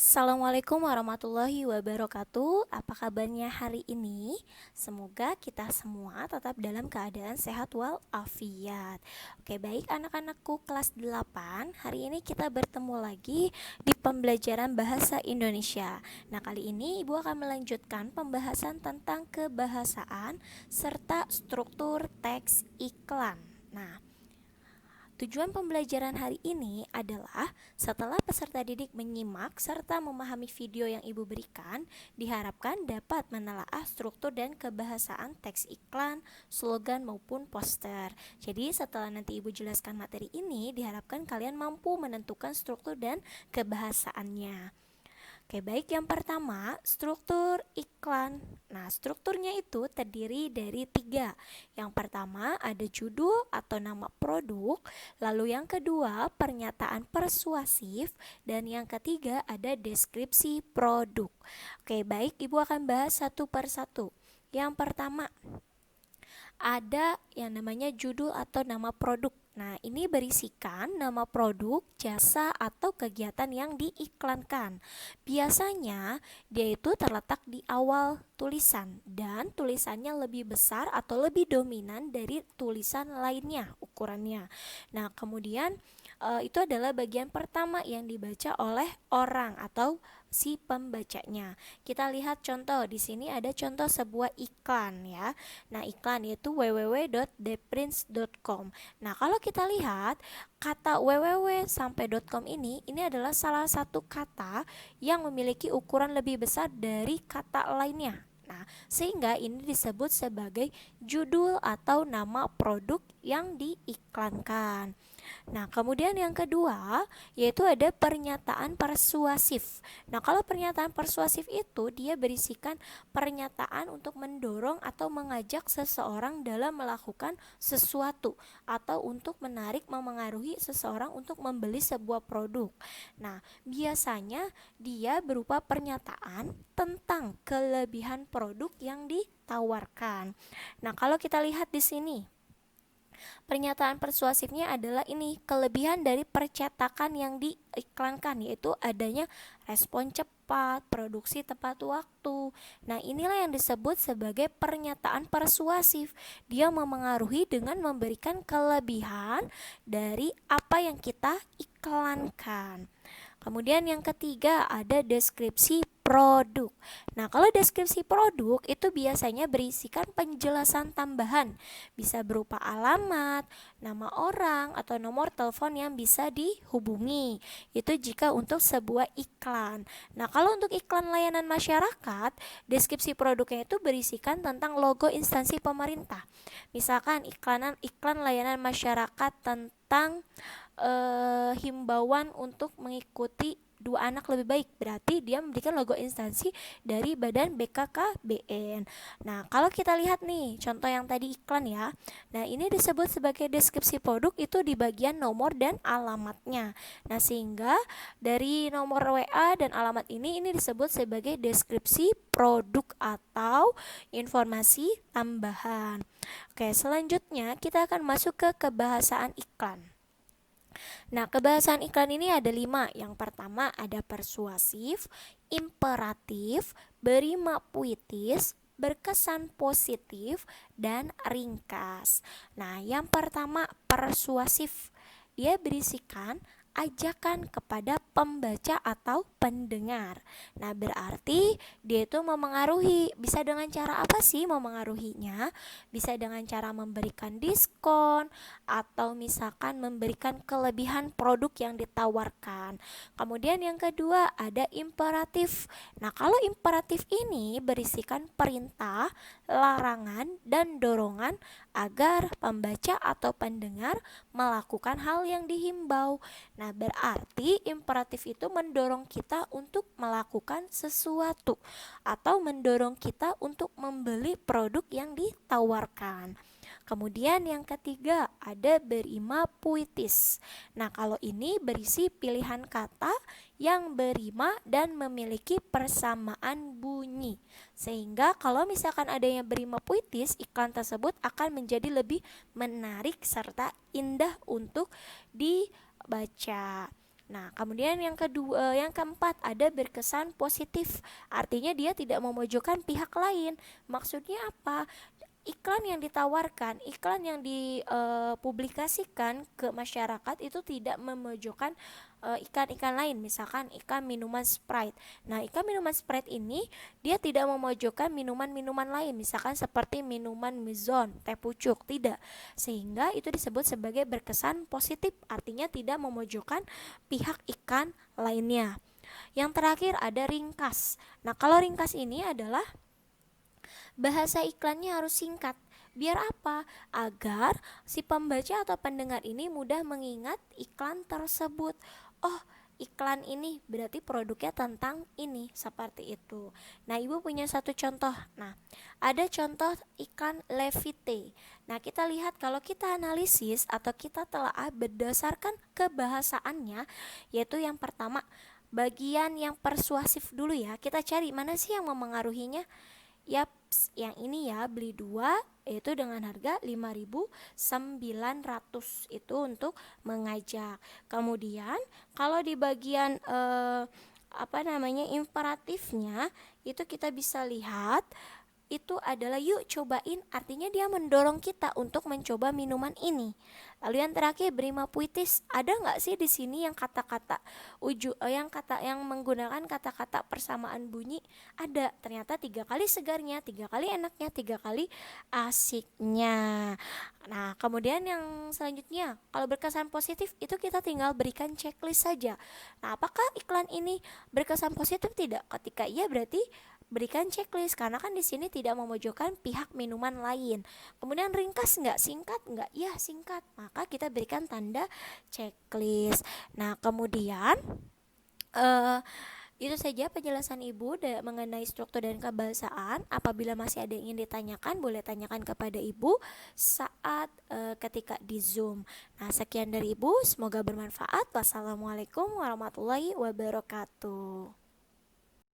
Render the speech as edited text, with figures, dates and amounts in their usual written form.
Assalamualaikum warahmatullahi wabarakatuh. Apa kabarnya hari ini? Semoga kita semua tetap dalam keadaan sehat walafiat. Oke, baik anak-anakku kelas 8. Hari ini kita bertemu lagi di pembelajaran bahasa Indonesia. Nah, kali ini Ibu akan melanjutkan pembahasan tentang kebahasaan serta struktur teks iklan. Nah, tujuan pembelajaran hari ini adalah setelah peserta didik menyimak serta memahami video yang Ibu berikan, diharapkan dapat menelaah struktur dan kebahasaan teks iklan, slogan maupun poster. Jadi setelah nanti Ibu jelaskan materi ini, diharapkan kalian mampu menentukan struktur dan kebahasaannya. Oke, baik, yang pertama, struktur iklan. Nah, strukturnya itu terdiri dari 3. Yang pertama ada judul atau nama produk, lalu yang kedua pernyataan persuasif, dan yang ketiga ada deskripsi produk. Oke, baik, Ibu akan bahas satu per satu. Yang pertama, ada yang namanya judul atau nama produk. Nah, ini berisikan nama produk, jasa, atau kegiatan yang diiklankan. Biasanya, dia itu terletak di awal tulisan dan tulisannya lebih besar atau lebih dominan dari tulisan lainnya ukurannya. Nah, kemudian itu adalah bagian pertama yang dibaca oleh orang atau si pembacanya. Kita lihat contoh, di sini ada contoh sebuah iklan ya. Nah, iklan yaitu www.theprince.com. Nah, kalau kita lihat kata www sampai .com ini adalah salah satu kata yang memiliki ukuran lebih besar dari kata lainnya. Nah, sehingga ini disebut sebagai judul atau nama produk yang diiklankan. Nah, kemudian yang kedua yaitu ada pernyataan persuasif. Nah, kalau pernyataan persuasif itu dia berisikan pernyataan untuk mendorong atau mengajak seseorang dalam melakukan sesuatu atau untuk menarik memengaruhi seseorang untuk membeli sebuah produk. Nah, biasanya dia berupa pernyataan tentang kelebihan produk yang ditawarkan. Nah, kalau kita lihat di sini, pernyataan persuasifnya adalah ini, kelebihan dari percetakan yang diiklankan yaitu adanya respon cepat, produksi tepat waktu. Nah, inilah yang disebut sebagai pernyataan persuasif. Dia memengaruhi dengan memberikan kelebihan dari apa yang kita iklankan. Kemudian yang ketiga ada deskripsi produk. Nah, kalau deskripsi produk itu biasanya berisikan penjelasan tambahan, bisa berupa alamat, nama orang, atau nomor telepon yang bisa dihubungi. Itu jika untuk sebuah iklan. Nah, kalau untuk iklan layanan masyarakat, deskripsi produknya itu berisikan tentang logo instansi pemerintah. Misalkan iklan layanan masyarakat tentang himbauan untuk mengikuti 2 anak lebih baik, berarti dia memberikan logo instansi dari Badan BKKBN. Nah, kalau kita lihat nih contoh yang tadi iklan ya. Nah, ini disebut sebagai deskripsi produk itu di bagian nomor dan alamatnya. Nah, sehingga dari nomor WA dan alamat ini disebut sebagai deskripsi produk atau informasi tambahan. Oke, selanjutnya kita akan masuk ke kebahasaan iklan. Nah, kebahasaan iklan ini ada 5. Yang pertama ada persuasif, imperatif, berima puitis, berkesan positif, dan ringkas. Nah, yang pertama persuasif. Dia berisikan ajakan kepada pembaca atau pendengar. Nah, berarti dia itu memengaruhi. Bisa dengan cara apa sih memengaruhinya? Bisa dengan cara memberikan diskon atau misalkan memberikan kelebihan produk yang ditawarkan. Kemudian yang kedua ada imperatif. Nah, kalau imperatif ini berisikan perintah, larangan, dan dorongan agar pembaca atau pendengar melakukan hal yang dihimbau. Nah, berarti imperatif itu mendorong kita untuk melakukan sesuatu atau mendorong kita untuk membeli produk yang ditawarkan. Kemudian yang ketiga ada berima puitis. Nah, kalau ini berisi pilihan kata yang berima dan memiliki persamaan bunyi. Sehingga kalau misalkan adanya berima puitis, iklan tersebut akan menjadi lebih menarik serta indah untuk dibaca. Nah, kemudian yang keempat ada berkesan positif. Artinya dia tidak memojokkan pihak lain. Maksudnya apa? Iklan yang ditawarkan, iklan yang dipublikasikan ke masyarakat itu tidak memojokkan ikan-ikan lain, misalkan ikan minuman Sprite. Nah, ikan minuman Sprite ini dia tidak memojokkan minuman-minuman lain, misalkan seperti minuman Mizon, teh pucuk, tidak. Sehingga itu disebut sebagai berkesan positif, artinya tidak memojokkan pihak ikan lainnya. Yang terakhir ada ringkas. Nah, kalau ringkas ini adalah bahasa iklannya harus singkat. Biar apa? Agar si pembaca atau pendengar ini mudah mengingat iklan tersebut. Oh, iklan ini berarti produknya tentang ini, seperti itu. Nah, Ibu punya satu contoh. Nah, ada contoh iklan Levite. Nah, kita lihat kalau kita analisis atau kita telah berdasarkan kebahasaannya, yaitu yang pertama, bagian yang persuasif dulu ya. Kita cari mana sih yang memengaruhinya. Yaps, yang ini ya, beli dua itu dengan harga 5.900 itu untuk mengajak. Kemudian kalau di bagian imperatifnya itu kita bisa lihat itu adalah yuk cobain, artinya dia mendorong kita untuk mencoba minuman ini. Lalu yang terakhir berima puitis, ada nggak sih di sini yang kata-kata yang menggunakan kata-kata persamaan bunyi? Ada, ternyata 3 kali segarnya, 3 kali enaknya, 3 kali asiknya. Nah, kemudian yang selanjutnya, kalau berkesan positif itu kita tinggal berikan checklist saja. Nah, apakah iklan ini berkesan positif tidak? Ketika iya berarti berikan checklist, karena kan di sini tidak memojokkan pihak minuman lain. Kemudian ringkas nggak, singkat nggak? Ya singkat, maka kita berikan tanda checklist. Nah, kemudian itu saja penjelasan Ibu mengenai struktur dan kebahasaan. Apabila masih ada yang ingin ditanyakan, boleh tanyakan kepada Ibu saat ketika di Zoom. Nah, sekian dari Ibu, semoga bermanfaat. Wassalamualaikum warahmatullahi wabarakatuh.